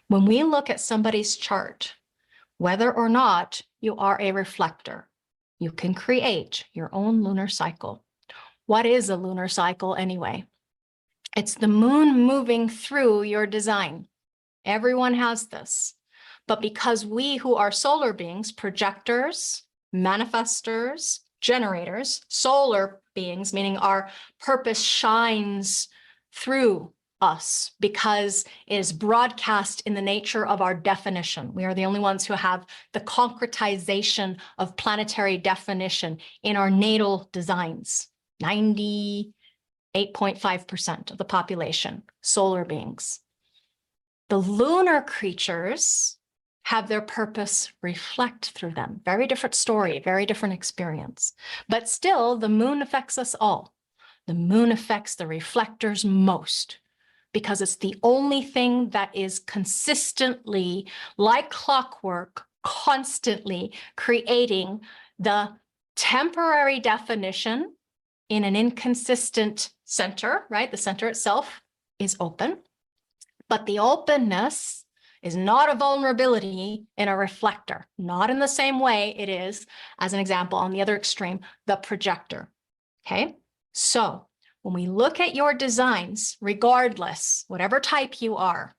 When we look at somebody's chart, whether or not you are a reflector, you can create your own lunar cycle. What is a lunar cycle anyway? It's the moon moving through your design. Everyone has this. But because we who are solar beings, projectors, manifestors, generators, solar beings, meaning our purpose shines through us because it is broadcast in the nature of our definition. We are the only ones who have the concretization of planetary definition in our natal designs. 98.5% of the population, solar beings. The lunar creatures have their purpose reflect through them. Very different story, very different experience. But still, the moon affects us all. The moon affects the reflectors most because it's the only thing that is consistently, like clockwork, constantly creating the temporary definition in an inconsistent center, right? The center itself is open, but the openness is not a vulnerability in a reflector, not in the same way it is, as an example, on the other extreme, the projector, okay? So when we look at your designs, regardless, whatever type you are,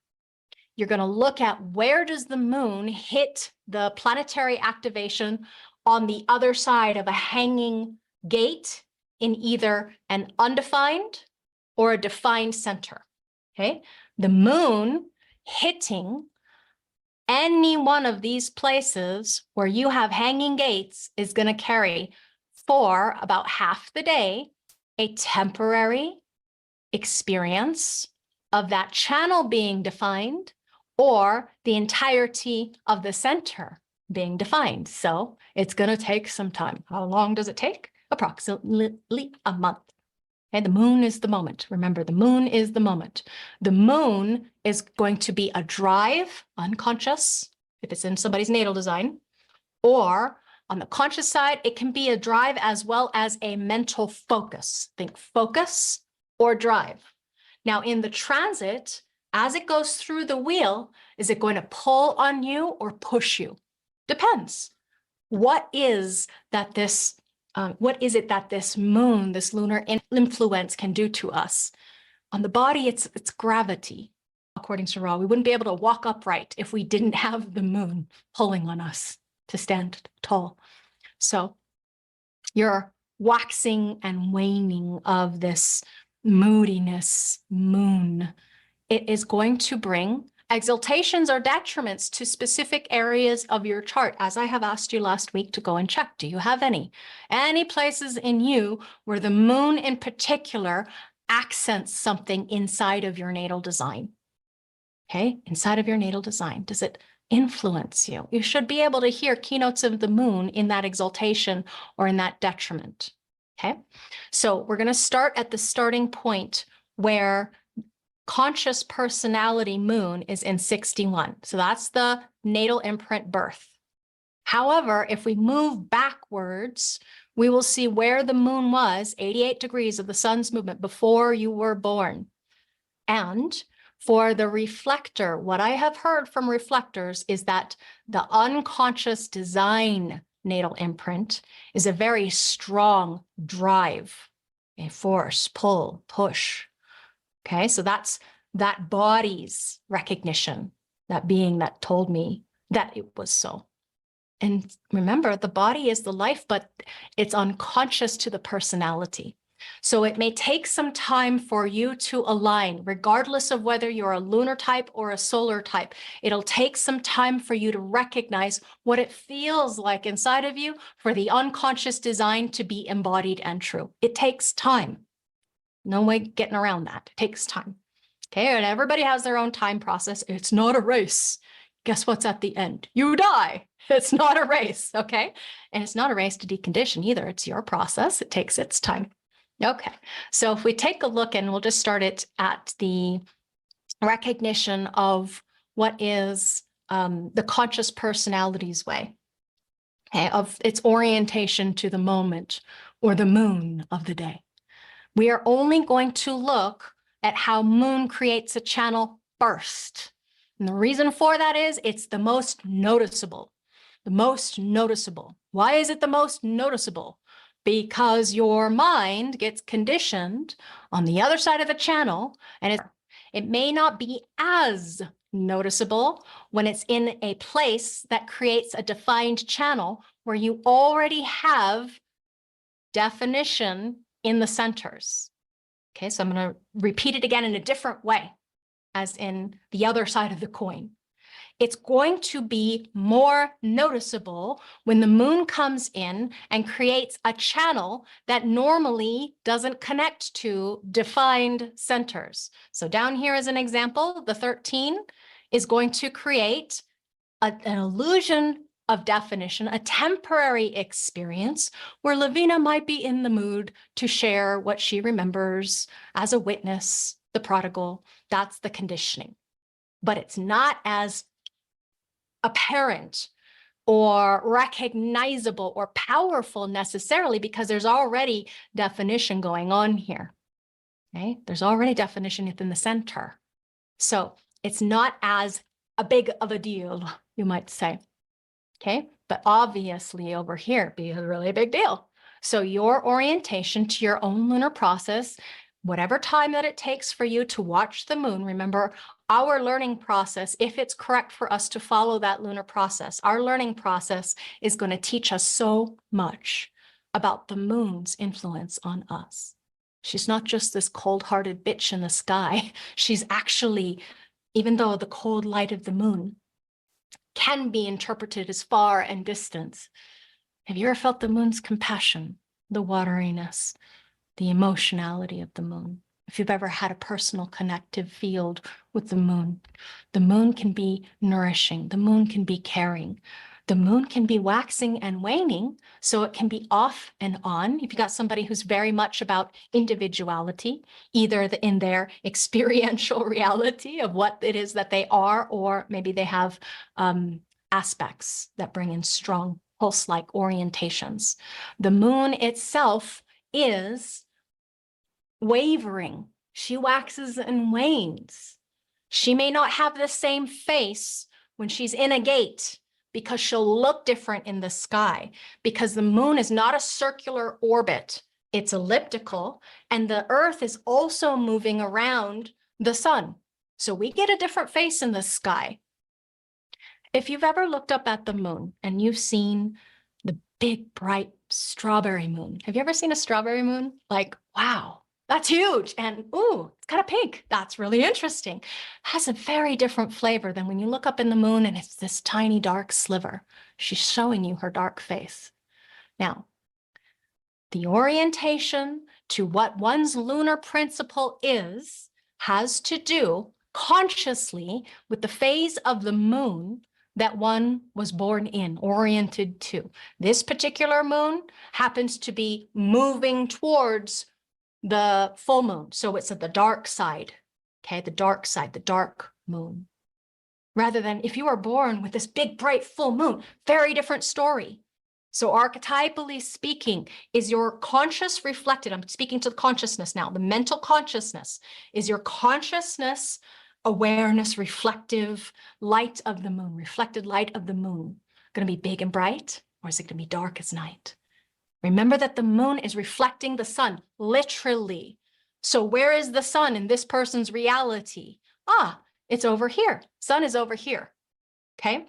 you're going to look at where does the moon hit the planetary activation on the other side of a hanging gate in either an undefined or a defined center, okay? The moon hitting any one of these places where you have hanging gates is going to carry for about half the day a temporary experience of that channel being defined or the entirety of the center being defined. So it's going to take some time. How long does it take? Approximately a month. Okay, the moon is the moment. Remember, the moon is the moment. The moon is going to be a drive, unconscious, if it's in somebody's natal design, or on the conscious side, it can be a drive as well as a mental focus. Think focus or drive. Now, in the transit, as it goes through the wheel, is it going to pull on you or push you? Depends. What is it that this moon, this lunar influence can do to us? On the body, it's gravity, according to Ra. We wouldn't be able to walk upright if we didn't have the moon pulling on us to stand tall. So your waxing and waning of this moodiness, moon, it is going to bring exaltations or detriments to specific areas of your chart, as I have asked you last week to go and check. Do you have any places in you where the moon in particular accents something inside of your natal design? Okay, inside of your natal design, does it influence you? You should be able to hear keynotes of the moon in that exaltation or in that detriment. Okay, so we're going to start at the starting point where conscious personality moon is in 61. So that's the natal imprint birth. However, if we move backwards, we will see where the moon was 88 degrees of the sun's movement before you were born. And for the reflector, what I have heard from reflectors is that the unconscious design natal imprint is a very strong drive, a force, pull, push. Okay, so that's that body's recognition, that being that told me that it was so. And remember, the body is the life, but it's unconscious to the personality. So it may take some time for you to align, regardless of whether you're a lunar type or a solar type. It'll take some time for you to recognize what it feels like inside of you for the unconscious design to be embodied and true. It takes time. No way getting around that. It takes time. Okay, and everybody has their own time process. It's not a race. Guess what's at the end? You die. It's not a race, okay? And it's not a race to decondition either. It's your process. It takes its time. Okay, so if we take a look, and we'll just start it at the recognition of what is the conscious personality's way, okay, of its orientation to the moment or the moon of the day. We are only going to look at how moon creates a channel first. And the reason for that is it's the most noticeable. The most noticeable. Why is it the most noticeable? Because your mind gets conditioned on the other side of the channel, and it may not be as noticeable when it's in a place that creates a defined channel where you already have definition in the centers. Okay, so I'm going to repeat it again in a different way, as in the other side of the coin. It's going to be more noticeable when the moon comes in and creates a channel that normally doesn't connect to defined centers. So down here as an example, the 13 is going to create an illusion of definition, a temporary experience where Lavina might be in the mood to share what she remembers as a witness, the prodigal. That's the conditioning. But it's not as apparent or recognizable or powerful necessarily because there's already definition going on here. Okay, there's already definition within the center. So it's not as a big of a deal, you might say. Okay, but obviously over here it'd be a really big deal. So your orientation to your own lunar process, whatever time that it takes for you to watch the moon, remember our learning process, if it's correct for us to follow that lunar process, our learning process is going to teach us so much about the moon's influence on us. She's not just this cold-hearted bitch in the sky. She's actually, even though the cold light of the moon can be interpreted as far and distance, have you ever felt the moon's compassion, the wateriness, the emotionality of the moon? If you've ever had a personal connective field with the moon can be nourishing, the moon can be caring, the moon can be waxing and waning, so it can be off and on. If you got somebody who's very much about individuality, either in their experiential reality of what it is that they are, or maybe they have aspects that bring in strong pulse-like orientations. The moon itself is wavering. She waxes and wanes. She may not have the same face when she's in a gate because she'll look different in the sky, because the moon is not a circular orbit. It's elliptical, and the Earth is also moving around the sun. So we get a different face in the sky. If you've ever looked up at the moon and you've seen the big, bright strawberry moon, have you ever seen a strawberry moon? Like, wow, that's huge. And ooh, it's kind of pink. That's really interesting. It has a very different flavor than when you look up in the moon and it's this tiny dark sliver. She's showing you her dark face. Now, the orientation to what one's lunar principle is has to do consciously with the phase of the moon that one was born in, oriented to. This particular moon happens to be moving towards the full moon. So it's at the dark side, okay? The dark side, the dark moon. Rather than if you were born with this big, bright, full moon, very different story. So archetypally speaking, is your conscious reflected? I'm speaking to the consciousness now. The mental consciousness. Is your consciousness awareness, reflective light of the moon, reflected light of the moon going to be big and bright, or is it going to be dark as night? Remember that the moon is reflecting the sun, literally. So where is the sun in this person's reality? Ah, it's over here. Sun is over here, okay?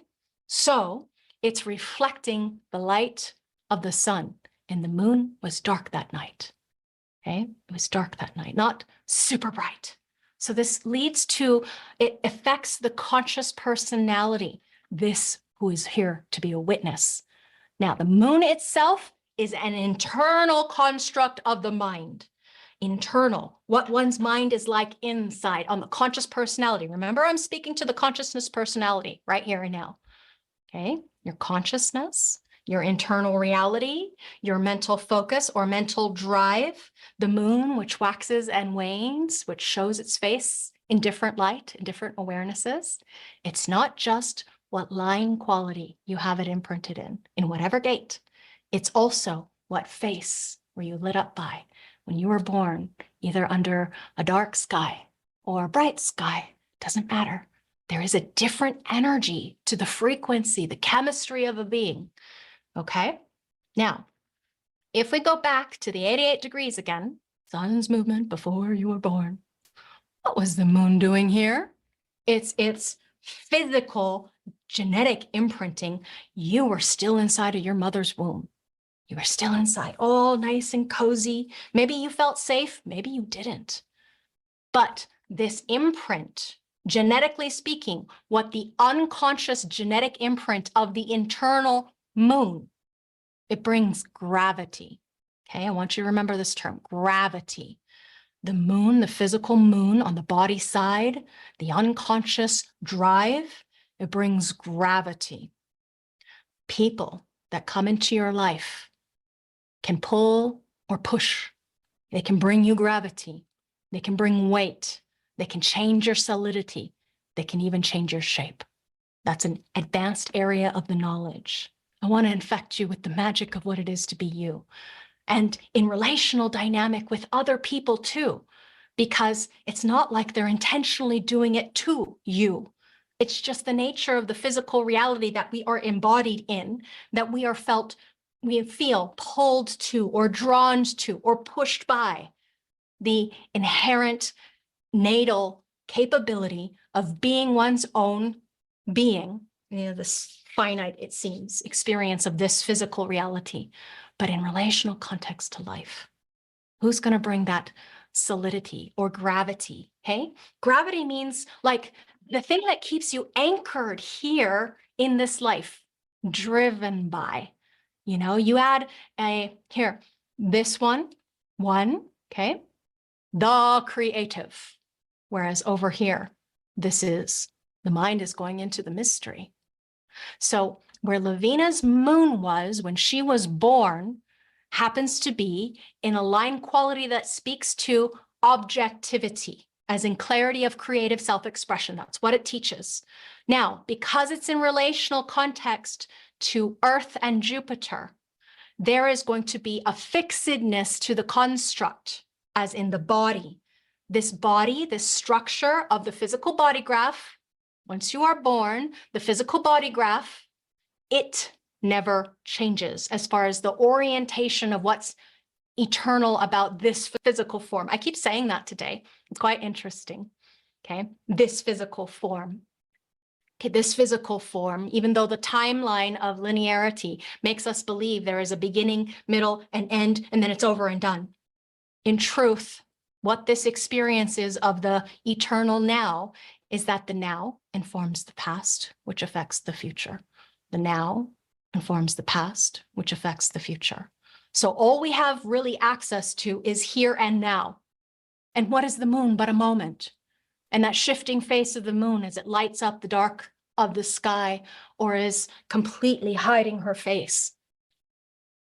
So it's reflecting the light of the sun, and the moon was dark that night, okay? It was dark that night, not super bright. So this leads to, it affects the conscious personality, this who is here to be a witness. Now, the moon itself is an internal construct of the mind. Internal, what one's mind is like inside on the conscious personality. Remember, I'm speaking to the consciousness personality right here and now. Okay, your consciousness, your internal reality, your mental focus or mental drive, the moon, which waxes and wanes, which shows its face in different light, in different awarenesses. It's not just what line quality you have it imprinted in whatever gate. It's also what face were you lit up by when you were born, either under a dark sky or a bright sky, doesn't matter. There is a different energy to the frequency, the chemistry of a being. Okay? Now, if we go back to the 88 degrees again, sun's movement before you were born, what was the moon doing here? It's physical genetic imprinting. You were still inside of your mother's womb. You were still inside, all nice and cozy. Maybe you felt safe, maybe you didn't. But this imprint, genetically speaking, what the unconscious genetic imprint of the internal moon, it brings gravity. Okay, I want you to remember this term, gravity. The moon, the physical moon on the body side, the unconscious drive, it brings gravity. People that come into your life can pull or push. They can bring you gravity. They can bring weight. They can change your solidity. They can even change your shape. That's an advanced area of the knowledge. I want to infect you with the magic of what it is to be you. And in relational dynamic with other people too, because it's not like they're intentionally doing it to you. It's just the nature of the physical reality that we are embodied in, that we feel pulled to or drawn to or pushed by the inherent natal capability of being one's own being, this finite, it seems, experience of this physical reality, but in relational context to life. Who's going to bring that solidity or gravity? Hey, gravity means like the thing that keeps you anchored here in this life, driven by, you add this one, okay, the creative. Whereas over here, the mind is going into the mystery. So where Lavina's moon was when she was born happens to be in a line quality that speaks to objectivity, as in clarity of creative self-expression. That's what it teaches. Now, because it's in relational context to Earth and Jupiter, there is going to be a fixedness to the construct, as in the body. This body, this structure of the physical body graph, once you are born, the physical body graph, it never changes as far as the orientation of what's eternal about this physical form. I keep saying that today. It's quite interesting. Okay, this physical form. Okay, this physical form, even though the timeline of linearity makes us believe there is a beginning, middle, and end, and then it's over and done. In truth, what this experience is of the eternal now is that the now informs the past, which affects the future. The now informs the past, which affects the future. So all we have really access to is here and now. And what is the moon but a moment? And that shifting face of the moon as it lights up the dark of the sky or is completely hiding her face.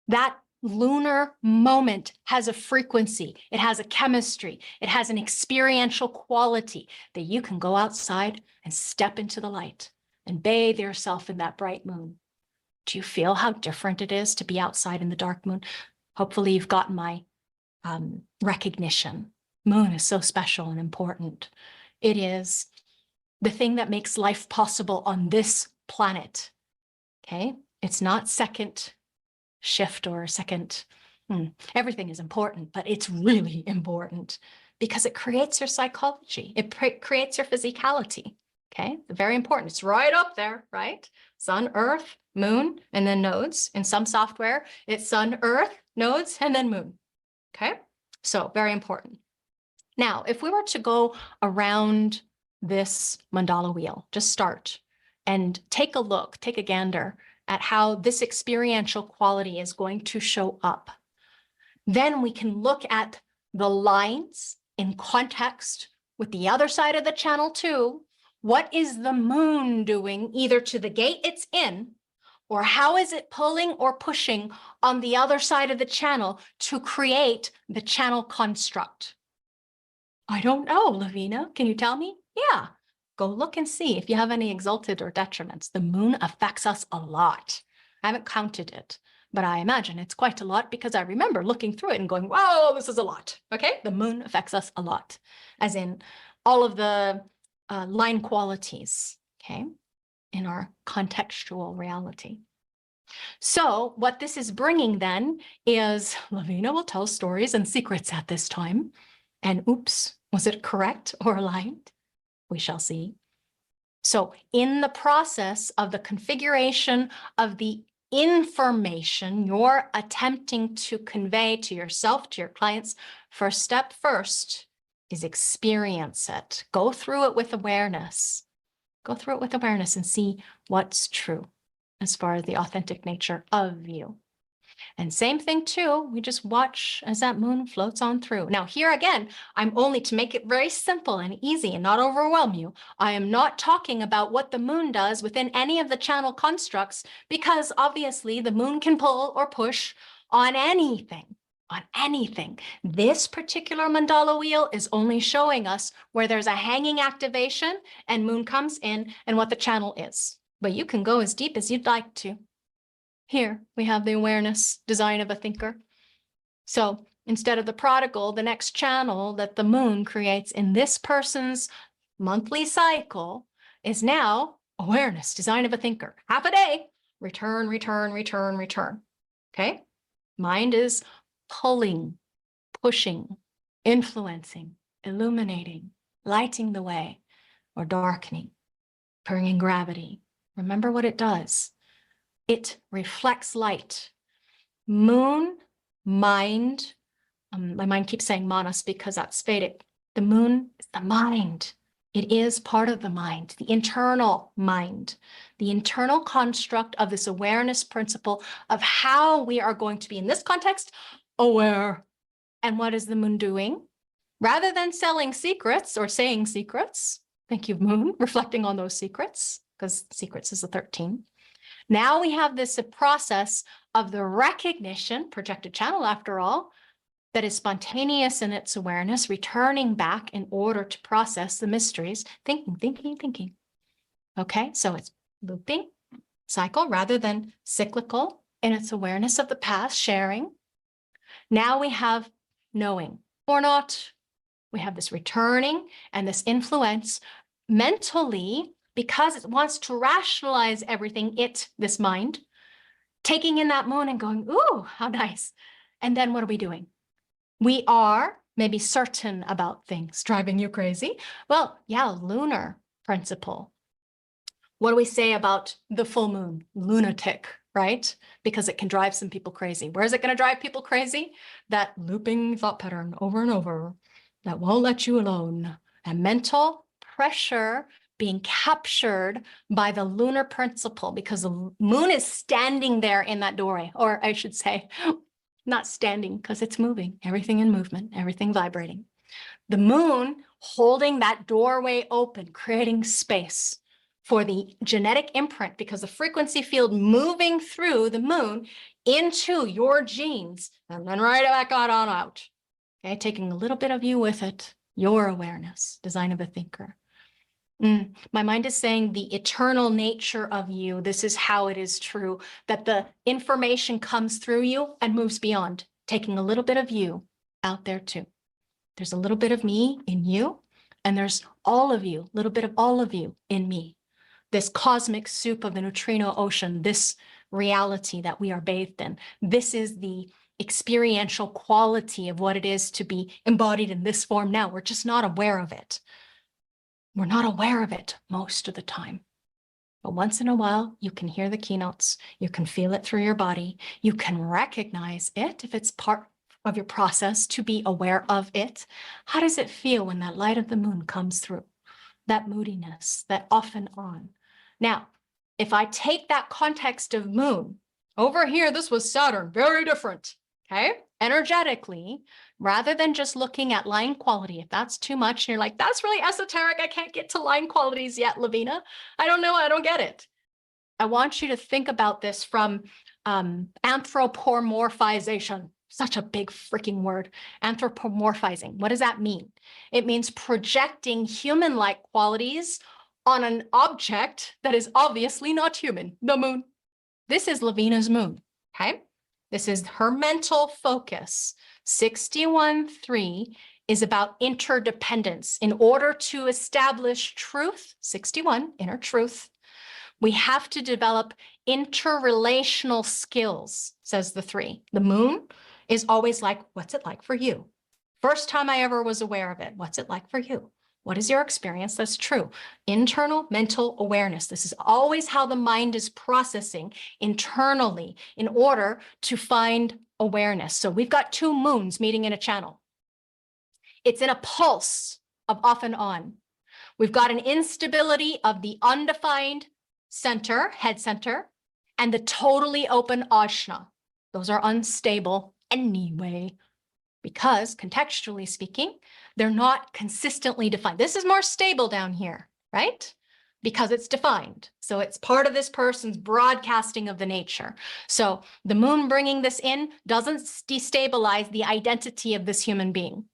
That lunar moment has a frequency, it has a chemistry, it has an experiential quality that you can go outside and step into the light and bathe yourself in that bright moon. Do you feel how different it is to be outside in the dark moon? Hopefully you've gotten my recognition. Moon is so special and important. It is the thing that makes life possible on this planet. Okay, it's not second shift or second. Everything is important, but it's really important because it creates your psychology. It creates your physicality. Okay, very important. It's right up there, right? Sun, Earth, Moon, and then nodes. In some software, it's Sun, Earth, nodes, and then Moon. Okay, so very important. Now, if we were to go around this mandala wheel, just start and take a look, take a gander at how this experiential quality is going to show up. Then we can look at the lines in context with the other side of the channel too. What is the moon doing either to the gate it's in, or how is it pulling or pushing on the other side of the channel to create the channel construct? I don't know, Lavina, can you tell me? Yeah, go look and see if you have any exalted or detriments. The moon affects us a lot. I haven't counted it, but I imagine it's quite a lot because I remember looking through it and going, wow, this is a lot. Okay, the moon affects us a lot, as in all of the line qualities, okay, in our contextual reality. So what this is bringing then is Lavina will tell stories and secrets at this time. And oops, was it correct or aligned? We shall see. So in the process of the configuration of the information you're attempting to convey to yourself, to your clients, first step first is experience it. Go through it with awareness. Go through it with awareness and see what's true as far as the authentic nature of you. And same thing too, we just watch as that moon floats on through. Now here again, I'm only to make it very simple and easy and not overwhelm you. I am not talking about what the moon does within any of the channel constructs, because obviously the moon can pull or push on anything. On anything. This particular mandala wheel is only showing us where there's a hanging activation and moon comes in and what the channel is. But you can go as deep as you'd like to. Here we have the awareness design of a thinker. So instead of the prodigal, the next channel that the moon creates in this person's monthly cycle is now awareness design of a thinker. Half a day, return, return, return, return. Okay? Mind is pulling, pushing, influencing, illuminating, lighting the way, or darkening, bringing gravity. Remember what it does. It reflects light. Moon, mind, my mind keeps saying manas because that's Vedic. The moon is the mind. It is part of the mind, the internal mind, the internal construct of this awareness principle of how we are going to be in this context aware. And what is the moon doing? Rather than selling secrets or saying secrets, thank you, moon, reflecting on those secrets, because secrets is the 13. Now we have this process of the recognition, projected channel after all, that is spontaneous in its awareness, returning back in order to process the mysteries, thinking, thinking, thinking. Okay, so it's looping cycle rather than cyclical in its awareness of the past, sharing. Now we have knowing or not. We have this returning and this influence mentally, because it wants to rationalize everything, this mind, taking in that moon and going, ooh, how nice. And then what are we doing? We are maybe certain about things driving you crazy. Well, yeah, lunar principle. What do we say about the full moon? Lunatic, right? Because it can drive some people crazy. Where is it going to drive people crazy? That looping thought pattern over and over that won't let you alone. And mental pressure being captured by the lunar principle, because the moon is standing there in that doorway, or I should say, not standing because it's moving, everything in movement, everything vibrating. The moon holding that doorway open, creating space for the genetic imprint, because the frequency field moving through the moon into your genes, and then right back on out. Okay, taking a little bit of you with it, your awareness, design of a thinker. My mind is saying the eternal nature of you, this is how it is true, that the information comes through you and moves beyond, taking a little bit of you out there too. There's a little bit of me in you, and there's all of you, a little bit of all of you in me. This cosmic soup of the neutrino ocean, this reality that we are bathed in. This is the experiential quality of what it is to be embodied in this form now. We're just not aware of it. We're not aware of it most of the time. But once in a while, you can hear the keynotes. You can feel it through your body. You can recognize it if it's part of your process to be aware of it. How does it feel when that light of the moon comes through? That moodiness, that off and on. Now, if I take that context of moon, over here, this was Saturn, very different, okay? Energetically, rather than just looking at line quality, if that's too much, and you're like, that's really esoteric, I can't get to line qualities yet, Lavina. I don't know, I don't get it. I want you to think about this from anthropomorphization. Such a big freaking word, anthropomorphizing. What does that mean? It means projecting human-like qualities on an object that is obviously not human, the moon. This is Lavina's moon, okay? This is her mental focus. 61.3 is about interdependence. In order to establish truth, 61, inner truth, we have to develop interrelational skills, says the 3. The moon is always like, what's it like for you? First time I ever was aware of it, what's it like for you? What is your experience? That's true. Internal mental awareness. This is always how the mind is processing internally in order to find awareness. So we've got 2 moons meeting in a channel. It's in a pulse of off and on. We've got an instability of the undefined center, head center, and the totally open ajna. Those are unstable anyway, because contextually speaking, they're not consistently defined. This is more stable down here, right? Because it's defined. So it's part of this person's broadcasting of the nature. So the moon bringing this in doesn't destabilize the identity of this human being.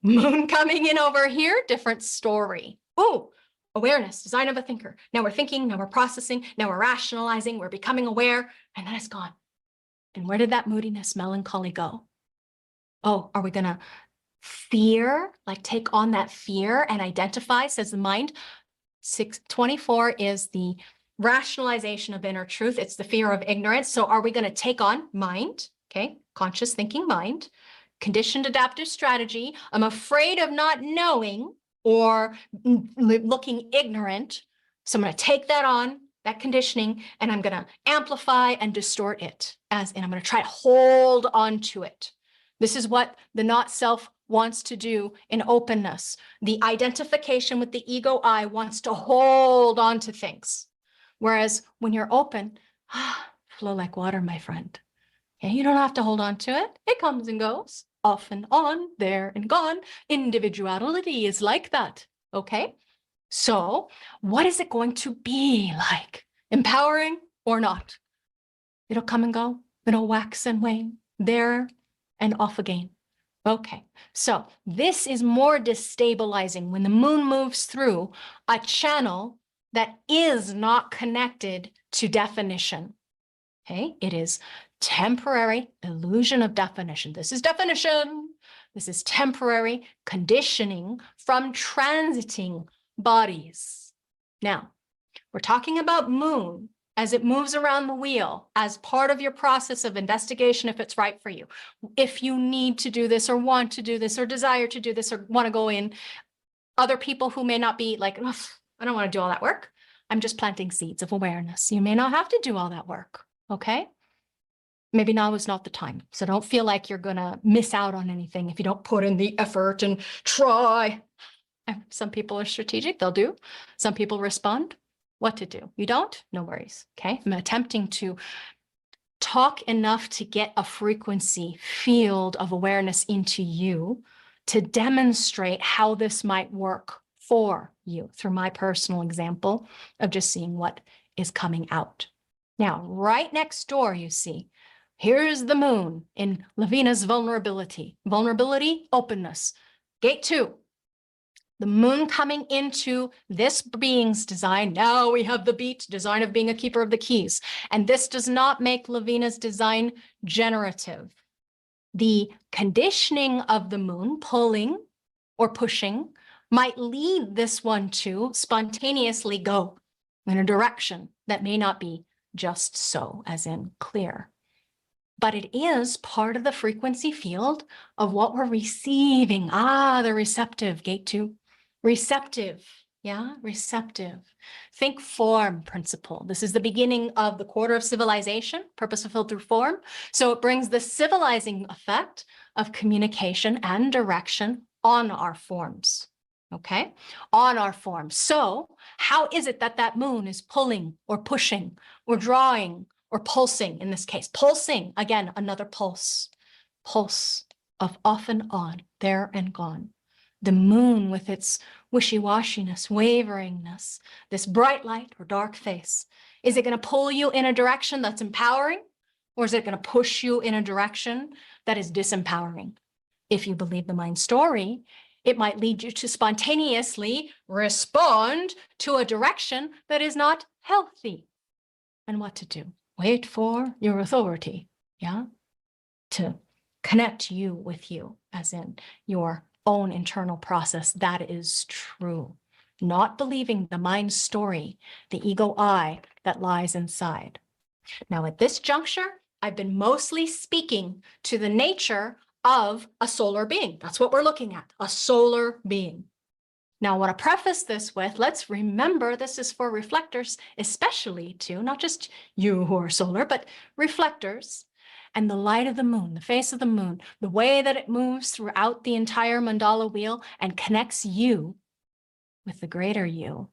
Moon coming in over here, different story. Oh, awareness, design of a thinker. Now we're thinking, now we're processing, now we're rationalizing, we're becoming aware, and then it's gone. And where did that moodiness, melancholy go? Oh, are we going to fear, like take on that fear and identify, says the mind. 624 is the rationalization of inner truth. It's the fear of ignorance. So are we going to take on mind? Okay, conscious thinking mind, conditioned adaptive strategy. I'm afraid of not knowing or looking ignorant. So I'm going to take that on, that conditioning, and I'm going to amplify and distort it, as in I'm going to try to hold on to it. This is what the not self wants to do in openness. The identification with the ego I wants to hold on to things. Whereas when you're open, flow like water, my friend. Okay, you don't have to hold on to it. It comes and goes, off and on, there and gone. Individuality is like that. Okay, so what is it going to be like? Empowering or not? It'll come and go. It'll wax and wane, there and off again. Okay, so this is more destabilizing when the moon moves through a channel that is not connected to definition. Okay, it is temporary illusion of definition. This is definition. This is temporary conditioning from transiting bodies. Now, we're talking about moon as it moves around the wheel as part of your process of investigation if it's right for you. If you need to do this or want to do this or desire to do this or want to go in, other people who may not be like, I don't want to do all that work. I'm just planting seeds of awareness. You may not have to do all that work, okay? Maybe now is not the time. So don't feel like you're going to miss out on anything if you don't put in the effort and try. Some people are strategic, they'll do. Some people respond. What to do? You don't? No worries. Okay. I'm attempting to talk enough to get a frequency field of awareness into you to demonstrate how this might work for you through my personal example of just seeing what is coming out. Now, right next door, you see, here's the moon in Lavina's vulnerability. Vulnerability, openness. Gate 2. The moon coming into this being's design. Now we have the beat, design of being a keeper of the keys. And this does not make Lavina's design generative. The conditioning of the moon, pulling or pushing, might lead this one to spontaneously go in a direction that may not be just so, as in clear. But it is part of the frequency field of what we're receiving. The receptive, gate 2. Receptive, yeah, receptive. Think form principle. This is the beginning of the quarter of civilization, purpose fulfilled through form. So it brings the civilizing effect of communication and direction on our forms, okay? On our forms. So how is it that that moon is pulling or pushing or drawing or pulsing in this case? Pulsing, again, another pulse. Pulse of off and on, there and gone. The moon with its wishy-washiness, waveringness, this bright light or dark face. Is it going to pull you in a direction that's empowering, or is it going to push you in a direction that is disempowering? If you believe the mind story, it might lead you to spontaneously respond to a direction that is not healthy. And what to do? Wait for your authority, yeah? To connect you with you, as in your own internal process. That is true. Not believing the mind story, the ego I that lies inside. Now, at this juncture, I've been mostly speaking to the nature of a solar being. That's what we're looking at, a solar being. Now, I want to preface this with, let's remember this is for reflectors, especially to not just you who are solar, but reflectors. And the light of the moon, the face of the moon, the way that it moves throughout the entire mandala wheel and connects you with the greater you,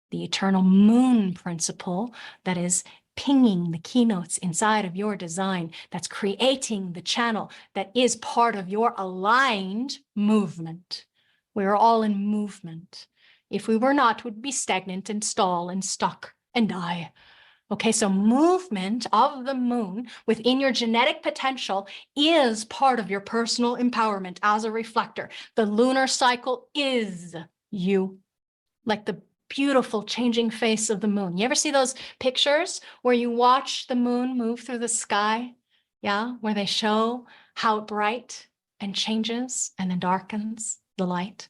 the eternal moon principle that is pinging the keynotes inside of your design, that's creating the channel that is part of your aligned movement. We're all in movement. If we were not, we'd be stagnant and stall and stuck and die. Okay, so movement of the moon within your genetic potential is part of your personal empowerment as a reflector. The lunar cycle is you, like the beautiful changing face of the moon. You ever see those pictures where you watch the moon move through the sky? Yeah, where they show how bright and changes and then darkens the light.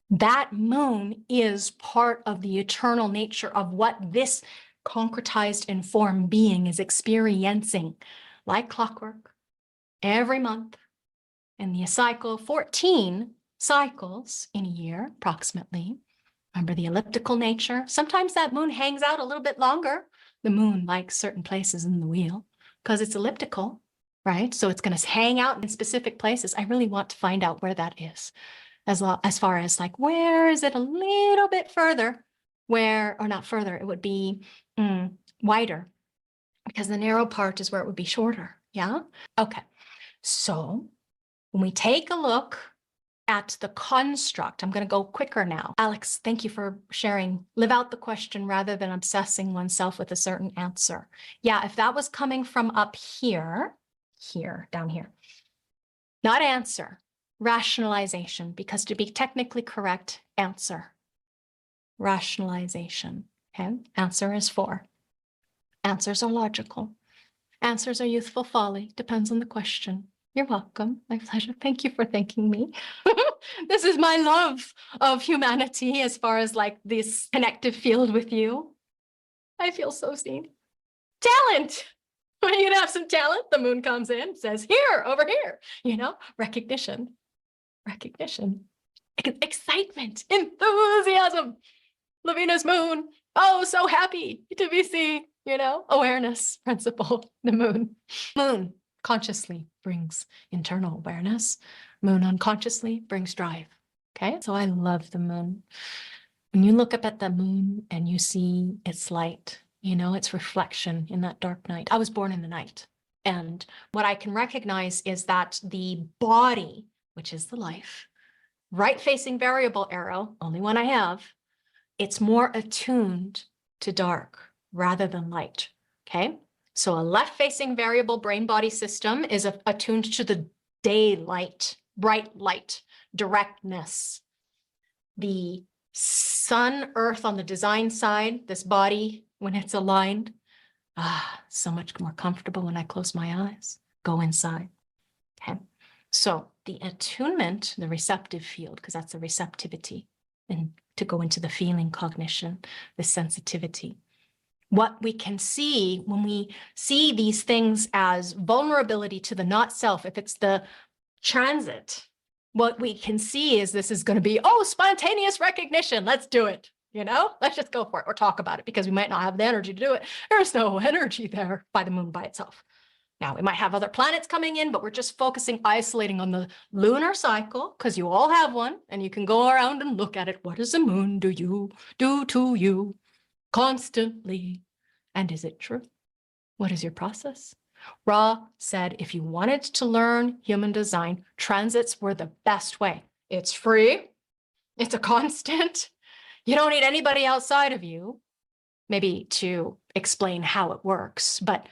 That moon is part of the eternal nature of what this concretized informed being is experiencing, like clockwork, every month. In the cycle, 14 cycles in a year, approximately. Remember the elliptical nature? Sometimes that moon hangs out a little bit longer. The moon likes certain places in the wheel because it's elliptical, right? So it's going to hang out in specific places. I really want to find out where that is, as far as like, where is it a little bit further? Where, or not further, it would be wider, because the narrow part is where it would be shorter. Yeah. Okay. So when we take a look at the construct, I'm going to go quicker now. Alex, thank you for sharing. Live out the question rather than obsessing oneself with a certain answer. Yeah, if that was coming from up here, down here, not answer, rationalization, because to be technically correct, answer, rationalization. Okay, answer is 4. Answers are logical. Answers are youthful folly, depends on the question. You're welcome. My pleasure. Thank you for thanking me. This is my love of humanity as far as like this connective field with you. I feel so seen. Talent. When you have some talent, the moon comes in, says, here, over here, you know, recognition, excitement, enthusiasm. Lavina's moon. Oh, so happy to be seen, you know, awareness principle, the moon. Moon consciously brings internal awareness. Moon unconsciously brings drive. Okay, so I love the moon. When you look up at the moon and you see its light, you know, its reflection in that dark night. I was born in the night. And what I can recognize is that the body, which is the life, right-facing variable arrow, only one I have, it's more attuned to dark rather than light, okay? So a left-facing variable brain-body system is attuned to the daylight, bright light, directness. The sun, earth on the design side, this body, when it's aligned, so much more comfortable when I close my eyes, go inside, okay? So the attunement, the receptive field, because that's the receptivity, and to go into the feeling cognition, the sensitivity. What we can see when we see these things as vulnerability to the not self, if it's the transit, what we can see is this is going to be, oh, spontaneous recognition. Let's do it. You know, let's just go for it or talk about it because we might not have the energy to do it. There's no energy there by the moon by itself. Now, we might have other planets coming in, but we're just focusing, isolating on the lunar cycle because you all have one and you can go around and look at it. What does the moon do to you constantly? And is it true? What is your process? Ra said, if you wanted to learn human design, transits were the best way. It's free. It's a constant. You don't need anybody outside of you, maybe to explain how it works, but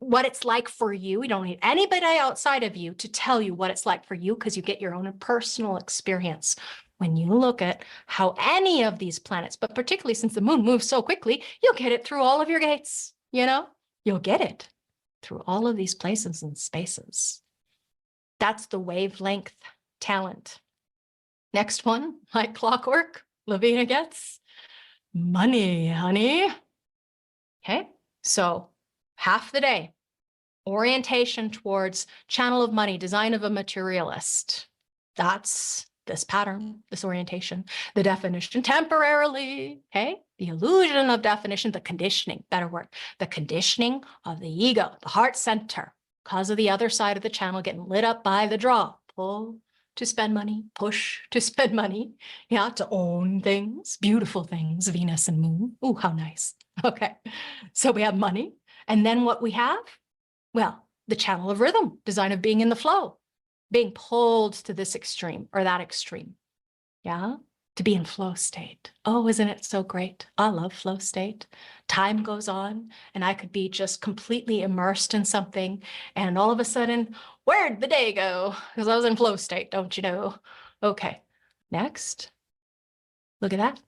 what it's like for you. You don't need anybody outside of you to tell you what it's like for you because you get your own personal experience. When you look at how any of these planets, but particularly since the moon moves so quickly, you'll get it through all of your gates, you know? You'll get it through all of these places and spaces. That's the wavelength talent. Next one, like clockwork, Lavina gets money, honey. Okay, so half the day, orientation towards channel of money, design of a materialist. That's this pattern, this orientation, the definition temporarily, okay? The illusion of definition, the conditioning, better word, the conditioning of the ego, the heart center, because of the other side of the channel getting lit up by the draw, pull to spend money, push to spend money, yeah, to own things, beautiful things, Venus and moon. Ooh, how nice. Okay, so we have money. And then what we have? Well, the channel of rhythm, design of being in the flow, being pulled to this extreme or that extreme. Yeah, to be in flow state. Oh, isn't it so great? I love flow state. Time goes on and I could be just completely immersed in something. And all of a sudden, where'd the day go? Because I was in flow state, don't you know? Okay, next. Look at that.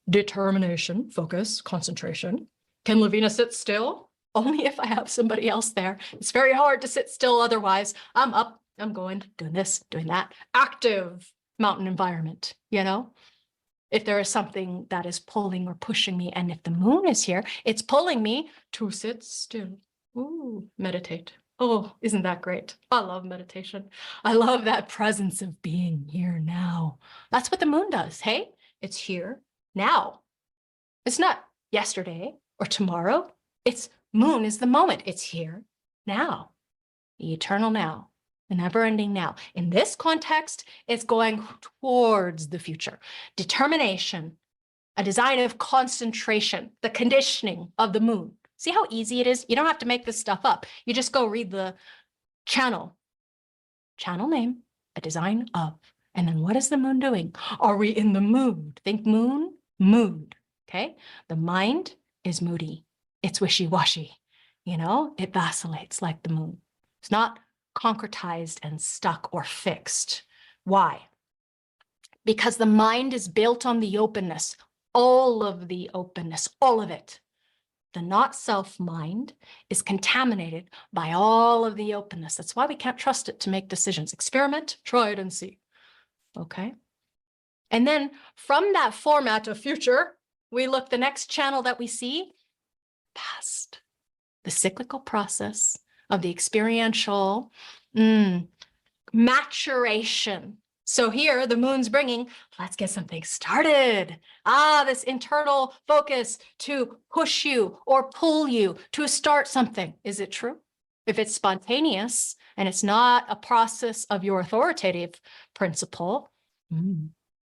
Determination, focus, concentration. Can Lavina sit still? Only if I have somebody else there. It's very hard to sit still otherwise. I'm up, I'm going, doing this, doing that. Active mountain environment, you know? If there is something that is pulling or pushing me, and if the moon is here, it's pulling me to sit still. Ooh, meditate. Oh, isn't that great? I love meditation. I love that presence of being here now. That's what the moon does, hey? It's here now. It's not yesterday or tomorrow. It's moon is the moment. It's here now, the eternal now, the never-ending now. In this context, it's going towards the future. Determination, a design of concentration, the conditioning of the moon. See how easy it is? You don't have to make this stuff up. You just go read the channel name, a design of. And then what is the moon doing? Are we in the mood? Think moon, mood, okay? The mind is moody. It's wishy-washy, you know? It vacillates like the moon. It's not concretized and stuck or fixed. Why? Because the mind is built on the openness, all of the openness, all of it. The not self mind is contaminated by all of the openness. That's why we can't trust it to make decisions. Experiment, try it and see. Okay. And then from that format of future, we look the next channel that we see, past. The cyclical process of the experiential maturation. So here the moon's bringing, let's get something started. This internal focus to push you or pull you to start something. Is it true? If it's spontaneous and it's not a process of your authoritative principle,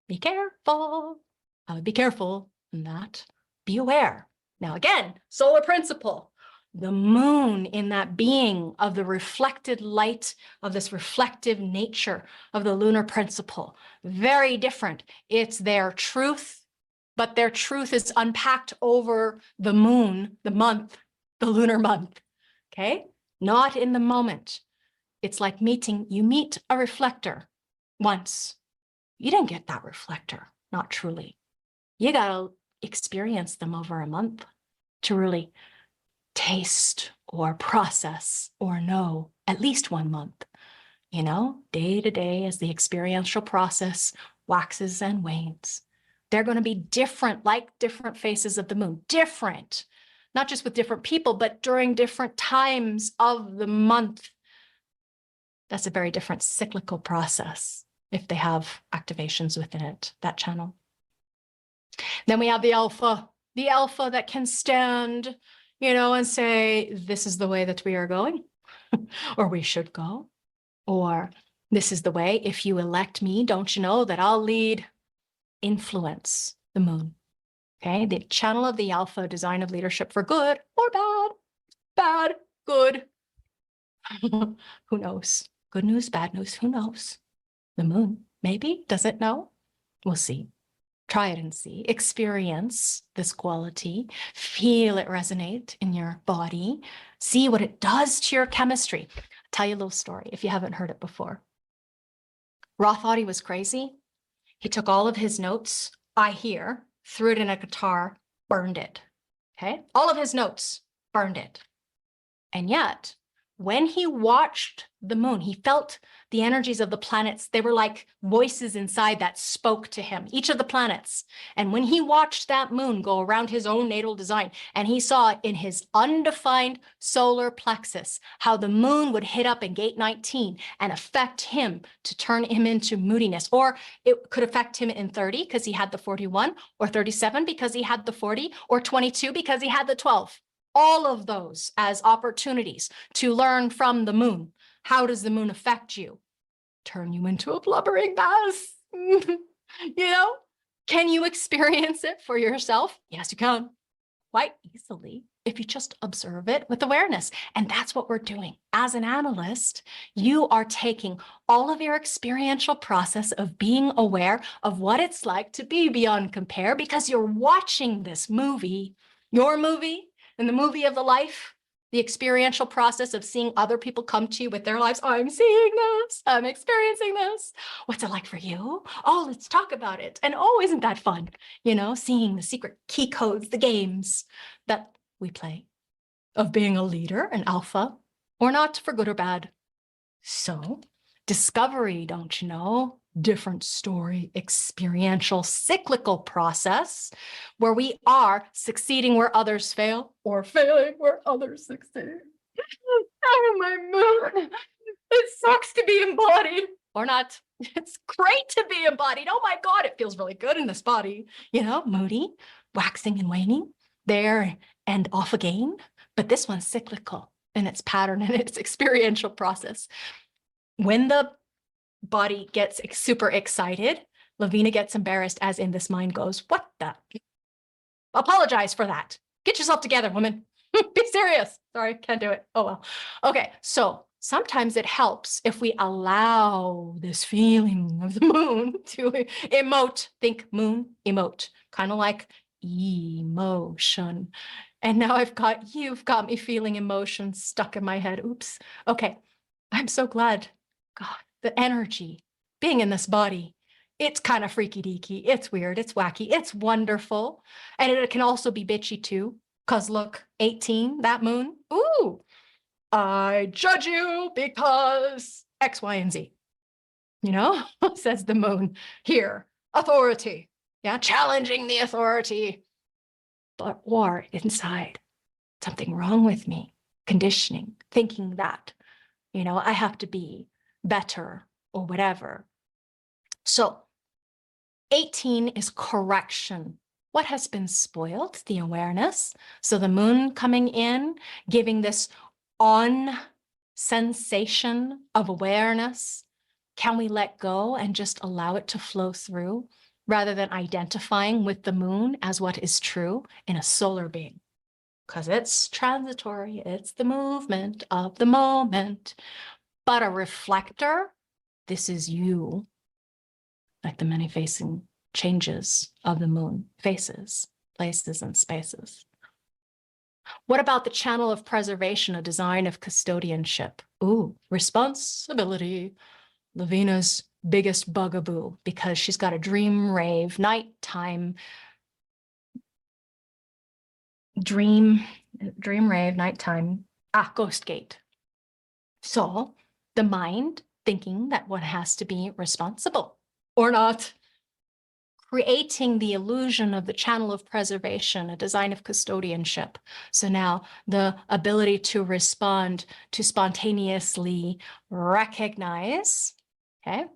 be careful. I would be careful in that. Be aware. Now again, solar principle. The moon in that being of the reflected light of this reflective nature of the lunar principle. Very different. It's their truth, but their truth is unpacked over the moon, the month, the lunar month, okay? Not in the moment. It's like you meet a reflector once. You didn't get that reflector, not truly. You gotta experience them over a month to really taste or process or know at least 1 month, you know, day to day as the experiential process waxes and wanes. They're going to be different, like different phases of the moon, different, not just with different people, but during different times of the month. That's a very different cyclical process if they have activations within it, that channel. Then we have the alpha that can stand, you know, and say, this is the way that we are going, or we should go, or this is the way. If you elect me, don't you know that I'll lead, influence the moon. Okay, the channel of the alpha, design of leadership for good or bad, bad, good. Who knows? Good news, bad news, who knows? The moon, maybe, does it know? We'll see. Try it and see. Experience this quality. Feel it resonate in your body. See what it does to your chemistry. I'll tell you a little story if you haven't heard it before. Ra thought he was crazy. He took all of his notes, threw it in a guitar, burned it. Okay? All of his notes, burned it. And yet, when he watched the moon, he felt the energies of the planets. They were like voices inside that spoke to him, each of the planets. And when he watched that moon go around his own natal design, and he saw in his undefined solar plexus how the moon would hit up in gate 19 and affect him to turn him into moodiness, or it could affect him in 30 because he had the 41, or 37 because he had the 40, or 22 because he had the 12. All of those as opportunities to learn from the moon. How does the moon affect you? Turn you into a blubbering mess. You know, can you experience it for yourself? Yes, you can. Quite easily if you just observe it with awareness. And that's what we're doing. As an analyst, you are taking all of your experiential process of being aware of what it's like to be beyond compare, because you're watching this movie, your movie, and the movie of the life, the experiential process of seeing other people come to you with their lives. I'm seeing this, I'm experiencing this. What's it like for you? Oh, let's talk about it. And oh, isn't that fun? You know, seeing the secret key codes, the games that we play of being a leader, an alpha, or not, for good or bad. So, discovery, don't you know? Different story, experiential, cyclical process where we are succeeding where others fail, or failing where others succeed. Oh, my moon. It sucks to be embodied, or not. It's great to be embodied. Oh my God, it feels really good in this body. You know, moody, waxing and waning, there and off again. But this one's cyclical in its pattern and its experiential process. When the body gets super excited, Lavina gets embarrassed, as in this mind goes, what the? Apologize for that. Get yourself together, woman. Be serious. Sorry, can't do it. Oh, well. Okay, so sometimes it helps if we allow this feeling of the moon to emote. Think moon, emote, kind of like emotion. And now you've got me feeling emotion stuck in my head. Oops. Okay, I'm so glad. God, the energy being in this body, it's kind of freaky deaky. It's weird. It's wacky. It's wonderful. And it can also be bitchy too. Because look, 18, that moon. Ooh, I judge you because X, Y, and Z. You know, says the moon here. Authority. Yeah, challenging the authority. But or inside, something wrong with me. Conditioning, thinking that, you know, I have to be better or whatever. So 18 is correction. What has been spoiled? The awareness. So the moon coming in, giving this on sensation of awareness. Can we let go and just allow it to flow through rather than identifying with the moon as what is true in a solar being? Because it's transitory. It's the movement of the moment. But a reflector, this is you, like the many facing changes of the moon, faces, places, and spaces. What about the channel of preservation, a design of custodianship? Ooh, responsibility, Lavina's biggest bugaboo, because she's got a dream rave, nighttime, dream rave, nighttime, ghost gate. So the mind thinking that one has to be responsible or not, creating the illusion of the channel of preservation, a design of custodianship. So now the ability to respond, to spontaneously recognize, okay,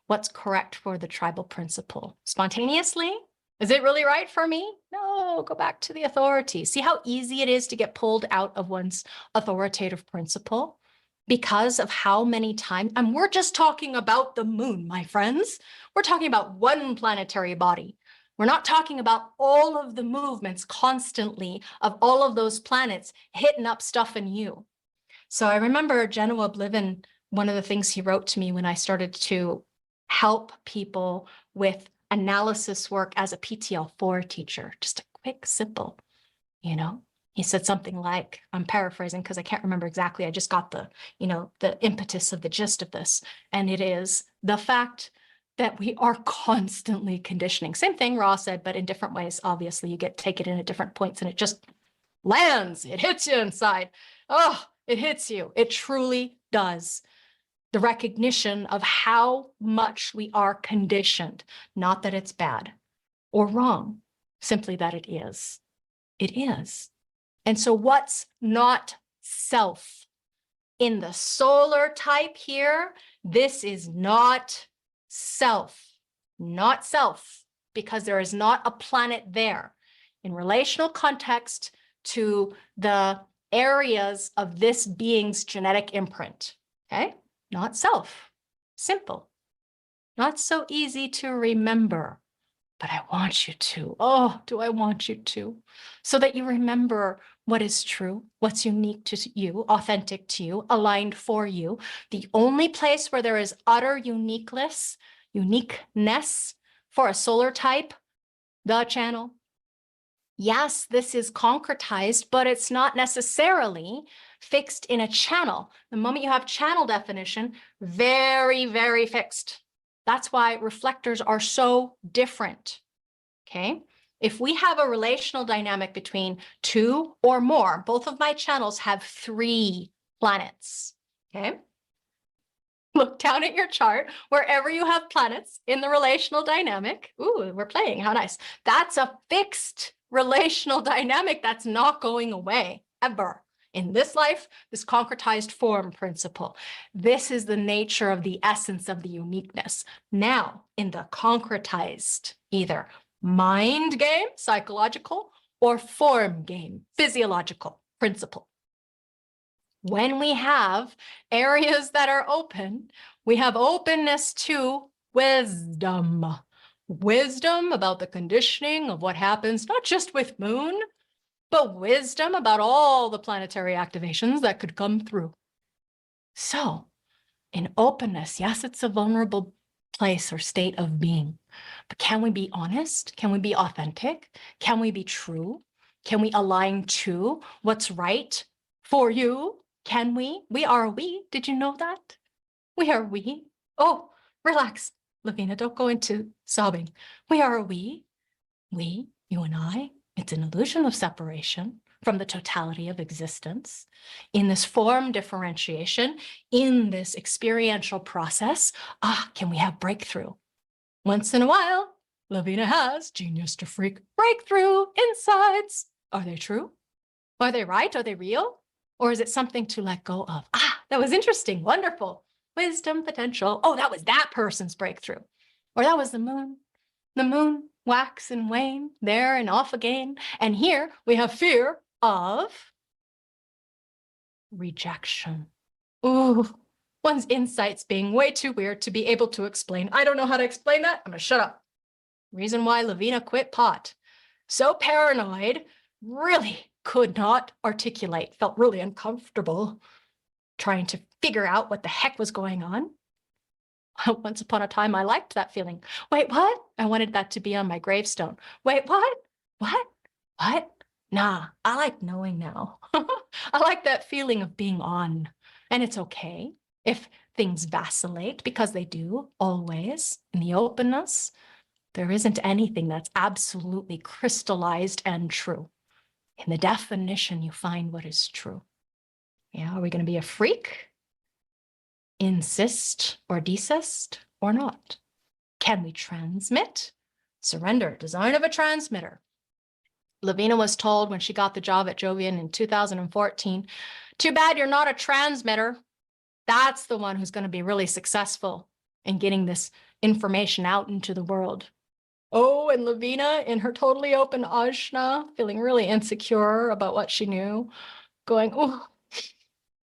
what's correct for the tribal principle. Spontaneously, is it really right for me? No, go back to the authority. See how easy it is to get pulled out of one's authoritative principle because of how many times, and we're just talking about the moon, my friends. We're talking about one planetary body. We're not talking about all of the movements constantly of all of those planets hitting up stuff in you. So I remember Genoa Bliven, one of the things he wrote to me when I started to help people with analysis work as a PTL4 teacher, just a quick, simple, you know, he said something like, I'm paraphrasing because I can't remember exactly. I just got the, you know, the impetus of the gist of this. And it is the fact that we are constantly conditioning. Same thing Ross said, but in different ways. Obviously, you take it in at different points and it just lands. It hits you inside. Oh, It hits you. It truly does. The recognition of how much we are conditioned, not that it's bad or wrong, simply that it is. It is. And so what's not self? In the solar type here, this is not self, because there is not a planet there. In relational context to the areas of this being's genetic imprint, okay? Not self, simple, not so easy to remember, but I want you to. Oh, do I want you to? So that you remember what is true, what's unique to you, authentic to you, aligned for you. The only place where there is utter uniqueness for a solar type, the channel. Yes, this is concretized, but it's not necessarily fixed in a channel. The moment you have channel definition, very, very fixed. That's why reflectors are so different, okay? If we have a relational dynamic between two or more, both of my channels have 3 planets, okay? Look down at your chart, wherever you have planets in the relational dynamic. Ooh, we're playing, how nice. That's a fixed relational dynamic that's not going away, ever. In this life, this concretized form principle. This is the nature of the essence of the uniqueness. Now, in the concretized, either mind game, psychological, or form game, physiological principle. When we have areas that are open, we have openness to wisdom. Wisdom about the conditioning of what happens, not just with moon, but wisdom about all the planetary activations that could come through. So in openness, yes, it's a vulnerable place or state of being, but can we be honest? Can we be authentic? Can we be true? Can we align to what's right for you? Can we? We are we. Did you know that? We are we. Oh, relax, Lavina, don't go into sobbing. We are we, you and I. It's an illusion of separation from the totality of existence. In this form differentiation, in this experiential process, can we have breakthrough? Once in a while, Lavina has genius to freak breakthrough insights. Are they true? Are they right? Are they real? Or is it something to let go of? That was interesting, wonderful. Wisdom, potential. Oh, that was that person's breakthrough. Or that was the moon. The moon, wax and wane, there and off again. And here we have fear of rejection. Ooh, one's insights being way too weird to be able to explain. I don't know how to explain that. I'm gonna shut up. Reason why Lavina quit pot. So paranoid, really could not articulate, felt really uncomfortable trying to figure out what the heck was going on. Once upon a time, I liked that feeling. Wait, what? I wanted that to be on my gravestone. Wait, what? What? Nah, I like knowing now. I like that feeling of being on. And it's okay if things vacillate, because they do always. In the openness, there isn't anything that's absolutely crystallized and true. In the definition, you find what is true. Yeah, are we going to be a freak? Insist or desist or not? Can we transmit? Surrender, design of a transmitter. Lavina was told when she got the job at Jovian in 2014, too bad you're not a transmitter. That's the one who's going to be really successful in getting this information out into the world. Oh, and Lavina in her totally open ajna, feeling really insecure about what she knew, going, oh,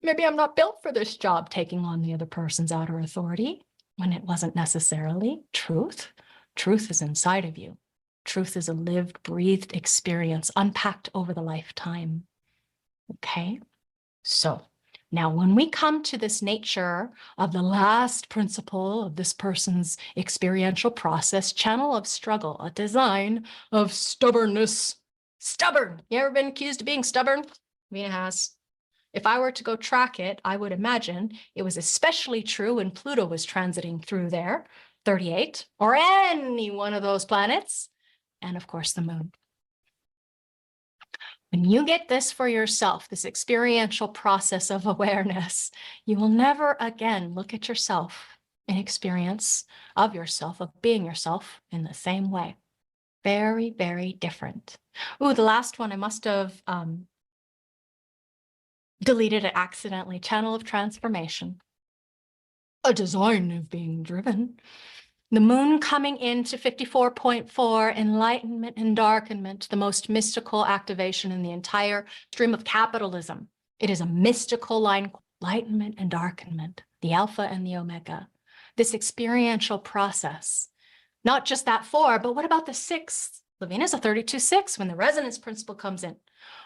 maybe I'm not built for this job, taking on the other person's outer authority, when it wasn't necessarily truth. Truth is inside of you. Truth is a lived, breathed experience, unpacked over the lifetime. Okay? So now when we come to this nature of the last principle of this person's experiential process, channel of struggle, a design of stubbornness. Stubborn. You ever been accused of being stubborn? Vina has. If I were to go track it, I would imagine it was especially true when Pluto was transiting through there, 38, or any one of those planets, and of course the moon. When you get this for yourself, this experiential process of awareness, you will never again look at yourself in experience of yourself, of being yourself in the same way. Very, very different. Ooh, the last one I must have deleted it accidentally. Channel of transformation. A design of being driven. The moon coming into 54.4, enlightenment and darkenment, the most mystical activation in the entire stream of capitalism. It is a mystical line, enlightenment and darkenment, the alpha and the omega. This experiential process, not just that 4, but what about the 6? Levine is a 32-6 when the resonance principle comes in.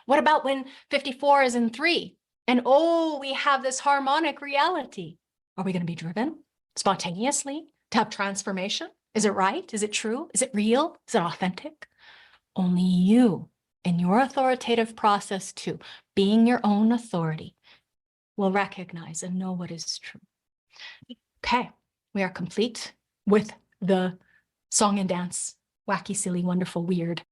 What about when 54 is in 3? And oh, we have this harmonic reality. Are we going to be driven spontaneously to have transformation? Is it right? Is it true? Is it real? Is it authentic? Only you, in your authoritative process too, being your own authority, will recognize and know what is true. Okay, we are complete with the song and dance, wacky, silly, wonderful, weird